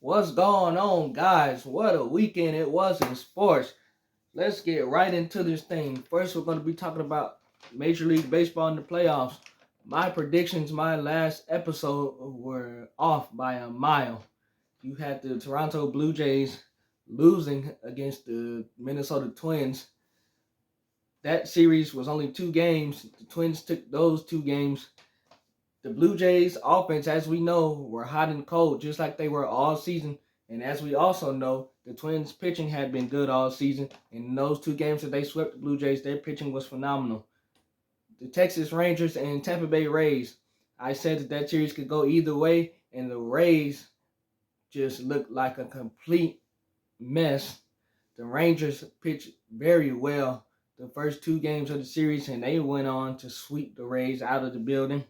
What's going on, guys? What a weekend it was in sports. Let's get right into this thing. First, we're going to be talking about Major League Baseball in the playoffs. My predictions, my last episode, were off by a mile. You had the Toronto Blue Jays losing against the Minnesota Twins. That series was only 2 games. The Twins took those 2 games. The Blue Jays offense, as we know, were hot and cold, just like they were all season. And as we also know, the Twins pitching had been good all season. And in those 2 games that they swept the Blue Jays, their pitching was phenomenal. The Texas Rangers and Tampa Bay Rays, I said that series could go either way, and the Rays just looked like a complete mess. The Rangers pitched very well the first 2 games of the series, and they went on to sweep the Rays out of the building.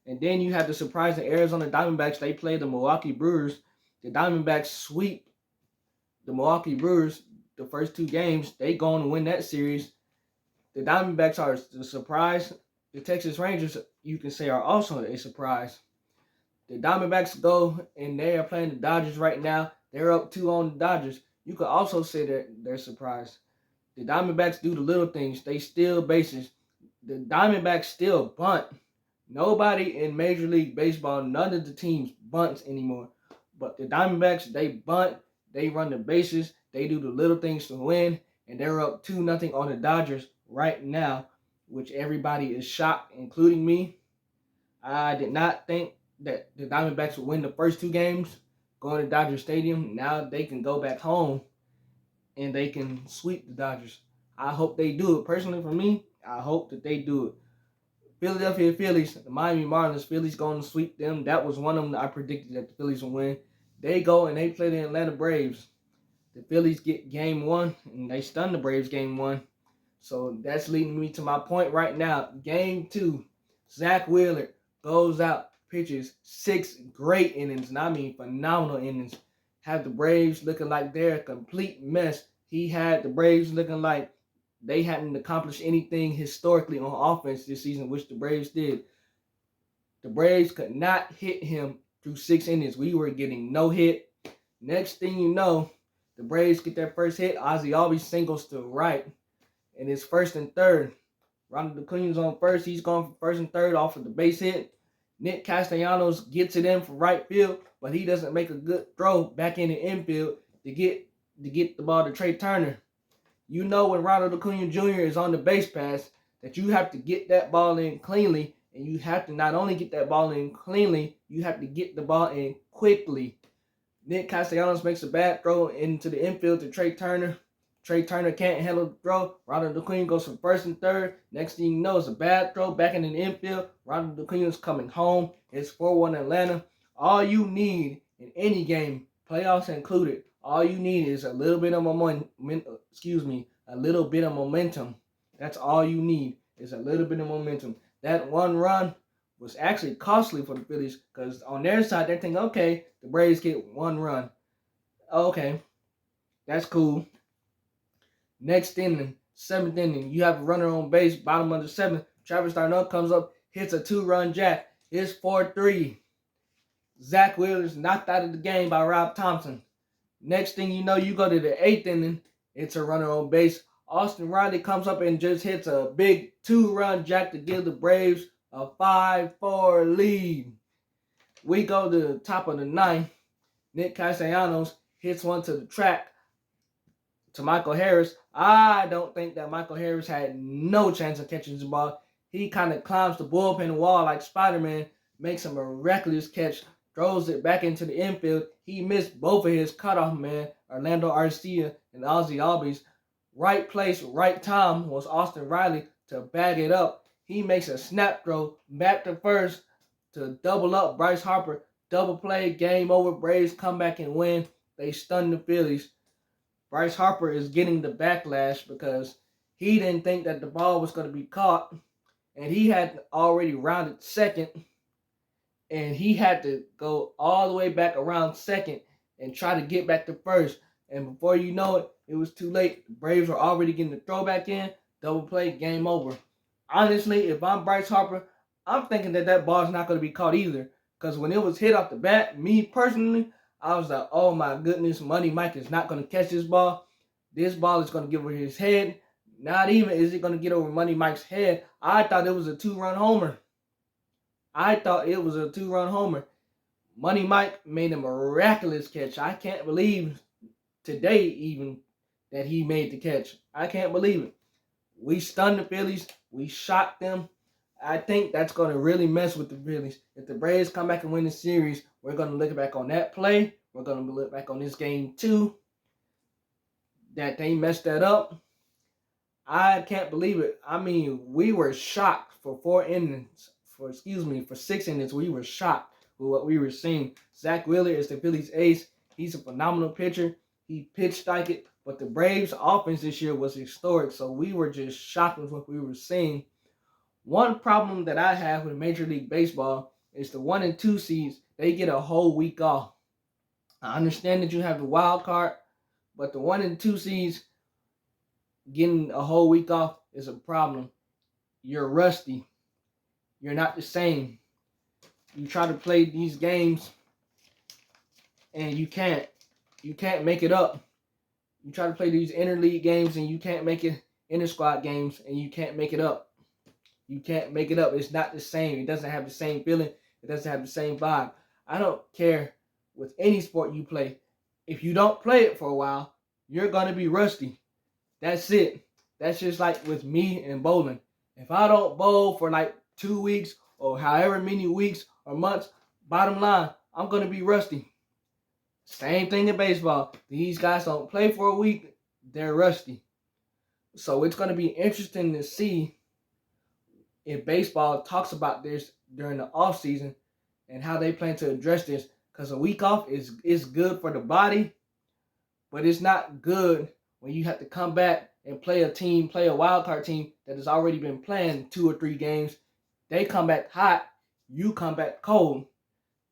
And then you have the surprising Arizona Diamondbacks. They play the Milwaukee Brewers. The Diamondbacks sweep the Milwaukee Brewers the first 2 games. They go on to win that series. The Diamondbacks are the surprise. The Texas Rangers, you can say, are also a surprise. The Diamondbacks go and they are playing the Dodgers right now. They're up 2 on the Dodgers. You could also say that they're surprised. The Diamondbacks do the little things. They steal bases. The Diamondbacks still bunt. Nobody in Major League Baseball, none of the teams bunts anymore. But the Diamondbacks, they bunt, they run the bases, they do the little things to win, and they're up 2-0 on the Dodgers right now, which everybody is shocked, including me. I did not think that the Diamondbacks would win the first 2 games going to Dodger Stadium. Now they can go back home and they can sweep the Dodgers. I hope they do it. Personally, for me, I hope that they do it. Philadelphia Phillies, the Miami Marlins, Phillies going to sweep them. That was one of them that I predicted that the Phillies would win. They go and they play the Atlanta Braves. The Phillies get game 1, and they stun the Braves game 1. So that's leading me to my point right now. Game 2, Zach Wheeler goes out, pitches 6 great innings, and I mean phenomenal innings. Have the Braves looking like they're a complete mess. He had the Braves looking like they hadn't accomplished anything historically on offense this season, which the Braves did. The Braves could not hit him through 6 innings. We were getting no hit. Next thing you know, the Braves get their first hit. Ozzie always singles to right. And it's 1st and 3rd. Ronald Acuna's on first. He's going for 1st and 3rd off of the base hit. Nick Castellanos gets it in for right field, but he doesn't make a good throw back in the infield to get the ball to Trey Turner. You know when Ronald Acuna Jr. is on the base pass that you have to get that ball in cleanly, and you have to not only get that ball in cleanly, you have to get the ball in quickly. Nick Castellanos makes a bad throw into the infield to Trey Turner. Trey Turner can't handle the throw. Ronald Acuna goes for 1st and 3rd. Next thing you know, it's a bad throw back in the infield. Ronald Acuna's coming home. It's 4-1 Atlanta. All you need in any game, playoffs included, all you need is a little bit of momentum. A little bit of momentum. That's all you need is a little bit of momentum. That one run was actually costly for the Phillies because on their side, they're thinking, okay, the Braves get 1 run. Okay, that's cool. Next inning, 7th inning, you have a runner on base, bottom of the 7th. Travis d'Arnaud comes up, hits a 2-run jack. It's 4-3. Zach Wheeler's knocked out of the game by Rob Thompson. Next thing you know, you go to the 8th inning. It's a runner on base. Austin Riley comes up and just hits a big 2-run jack to give the Braves a 5-4 lead. We go to the top of the 9th. Nick Castellanos hits one to the track to Michael Harris. I don't think that Michael Harris had no chance of catching the ball. He kind of climbs the bullpen wall like Spider-Man, makes a miraculous catch, throws it back into the infield. He missed both of his cutoff man, Orlando Arcia and Ozzie Albies. Right place, right time was Austin Riley to bag it up. He makes a snap throw back to first to double up Bryce Harper. Double play, game over. Braves come back and win. They stun the Phillies. Bryce Harper is getting the backlash because he didn't think that the ball was going to be caught, and he had already rounded second, and he had to go all the way back around second and try to get back to first. And before you know it, it was too late. The Braves were already getting the throwback in, double play, game over. Honestly, if I'm Bryce Harper, I'm thinking that ball is not going to be caught either. Because when it was hit off the bat, me personally, I was like, oh my goodness, Money Mike is not going to catch this ball. This ball is going to get over his head. Not even is it going to get over Money Mike's head. I thought it was a 2-run homer. Money Mike made a miraculous catch. I can't believe today even that he made the catch. I can't believe it. We stunned the Phillies. We shocked them. I think that's going to really mess with the Phillies. If the Braves come back and win the series, we're going to look back on that play. We're going to look back on this game too, that they messed that up. I can't believe it. I mean, we were shocked for 6 innings. We were shocked with what we were seeing. Zach Wheeler is the Phillies ace. He's a phenomenal pitcher. He pitched like it. But the Braves' offense this year was historic, so we were just shocked with what we were seeing. One problem that I have with Major League Baseball is the 1 and 2 seeds, they get a whole week off. I understand that you have the wild card, but the 1 and 2 seeds getting a whole week off is a problem. You're rusty. You're not the same. You try to play these games and you can't make it up. You try to play these interleague games and you can't make it, inter-squad games, and you can't make it up. You can't make it up. It's not the same. It doesn't have the same feeling. It doesn't have the same vibe. I don't care with any sport you play. If you don't play it for a while, you're going to be rusty. That's it. That's just like with me and bowling. If I don't bowl for like 2 weeks or however many weeks or months, bottom line, I'm going to be rusty. Same thing in baseball. These guys don't play for a week, they're rusty. So it's going to be interesting to see if baseball talks about this during the off season and how they plan to address this. Because a week off is good for the body, but it's not good when you have to come back and play a wild card team that has already been playing 2 or 3 games. They come back hot, you come back cold.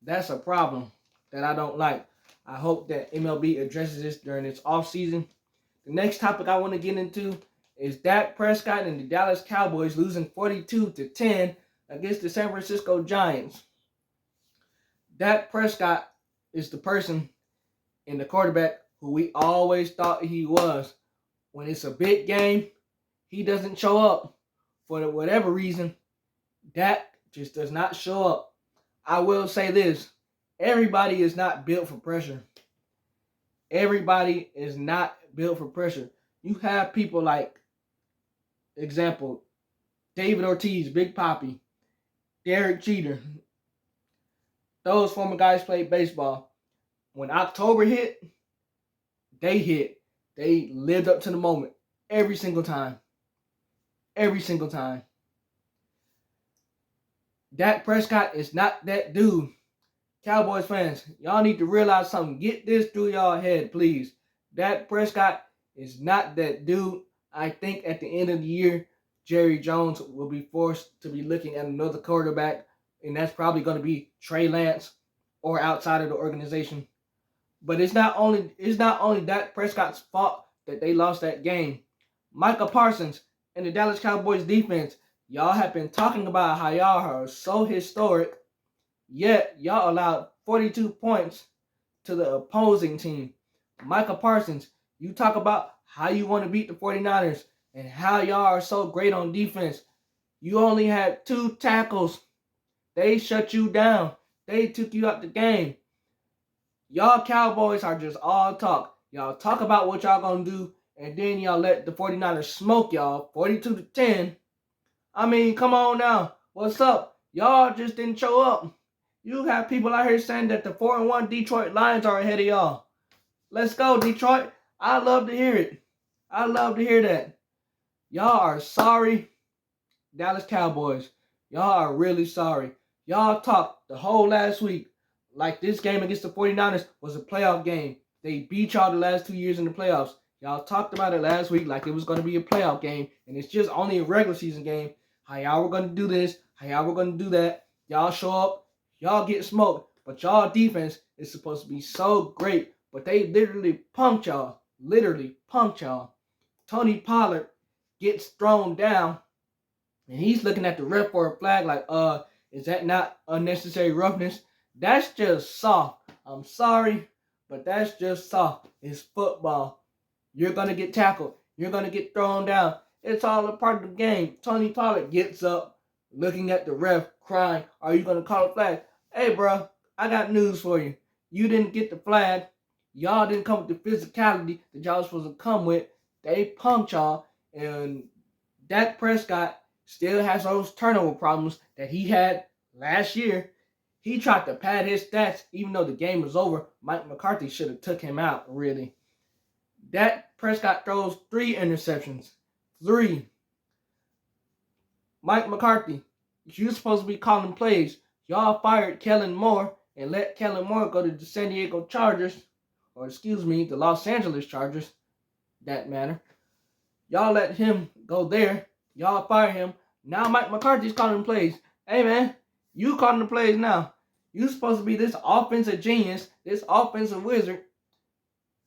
That's a problem that I don't like. I hope that MLB addresses this during its offseason. The next topic I want to get into is Dak Prescott and the Dallas Cowboys losing 42-10 against the San Francisco Giants. Dak Prescott is the person in the quarterback who we always thought he was. When it's a big game, he doesn't show up. For whatever reason, Dak just does not show up. I will say this. Everybody is not built for pressure. Everybody is not built for pressure. You have people like, example, David Ortiz, Big Papi, Derek Jeter. Those former guys played baseball. When October hit, they hit. They lived up to the moment every single time. Every single time. Dak Prescott is not that dude. Cowboys fans, y'all need to realize something. Get this through y'all head, please. Dak Prescott is not that dude. I think at the end of the year, Jerry Jones will be forced to be looking at another quarterback, and that's probably going to be Trey Lance or outside of the organization. But it's not only Dak Prescott's fault that they lost that game. Micah Parsons and the Dallas Cowboys defense, y'all have been talking about how y'all are so historic, yet y'all allowed 42 points to the opposing team. Micah Parsons, you talk about how you want to beat the 49ers and how y'all are so great on defense. You only had 2 tackles. They shut you down. They took you out the game. Y'all Cowboys are just all talk. Y'all talk about what y'all gonna do, and then y'all let the 49ers smoke y'all 42-10. I mean, come on now. What's up? Y'all just didn't show up. You have people out here saying that the 4-1 Detroit Lions are ahead of y'all. Let's go, Detroit. I love to hear it. I love to hear that. Y'all are sorry, Dallas Cowboys. Y'all are really sorry. Y'all talked the whole last week like this game against the 49ers was a playoff game. They beat y'all the last 2 years in the playoffs. Y'all talked about it last week like it was going to be a playoff game, and it's just only a regular season game. How y'all were going to do this, how y'all were going to do that. Y'all show up, y'all get smoked, but y'all defense is supposed to be so great, but they literally punked y'all. Tony Pollard gets thrown down, and he's looking at the ref for a flag like, is that not unnecessary roughness? That's just soft. I'm sorry, But that's just soft. It's football. You're going to get tackled. You're going to get thrown down. It's all a part of the game. Tony Pollard gets up, looking at the ref, crying, are you going to call a flag? Hey, bro, I got news for you. You didn't get the flag. Y'all didn't come with the physicality that y'all was supposed to come with. They punked y'all. And Dak Prescott still has those turnover problems that he had last year. He tried to pad his stats even though the game was over. Mike McCarthy should have took him out, really. Dak Prescott throws 3 interceptions. 3. Mike McCarthy, you're supposed to be calling plays. Y'all fired Kellen Moore and let Kellen Moore go to the San Diego Chargers, or the Los Angeles Chargers, that matter. Y'all let him go there. Y'all fire him. Now Mike McCarthy's calling plays. Hey, man, you calling the plays now. You supposed to be this offensive genius, this offensive wizard,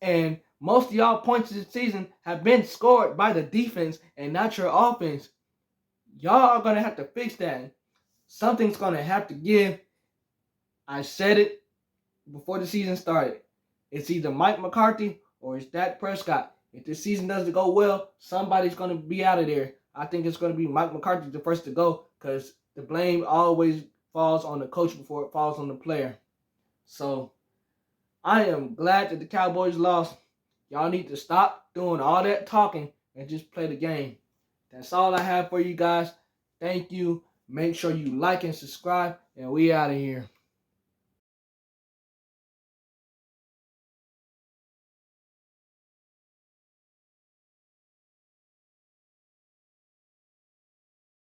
and most of y'all points this season have been scored by the defense and not your offense. Y'all are going to have to fix that. Something's going to have to give. I said it before the season started. It's either Mike McCarthy or it's Dak Prescott. If this season doesn't go well, somebody's going to be out of there. I think it's going to be Mike McCarthy the first to go because the blame always falls on the coach before it falls on the player. So I am glad that the Cowboys lost. Y'all need to stop doing all that talking and just play the game. That's all I have for you guys. Thank you. Make sure you like and subscribe, and we out of here.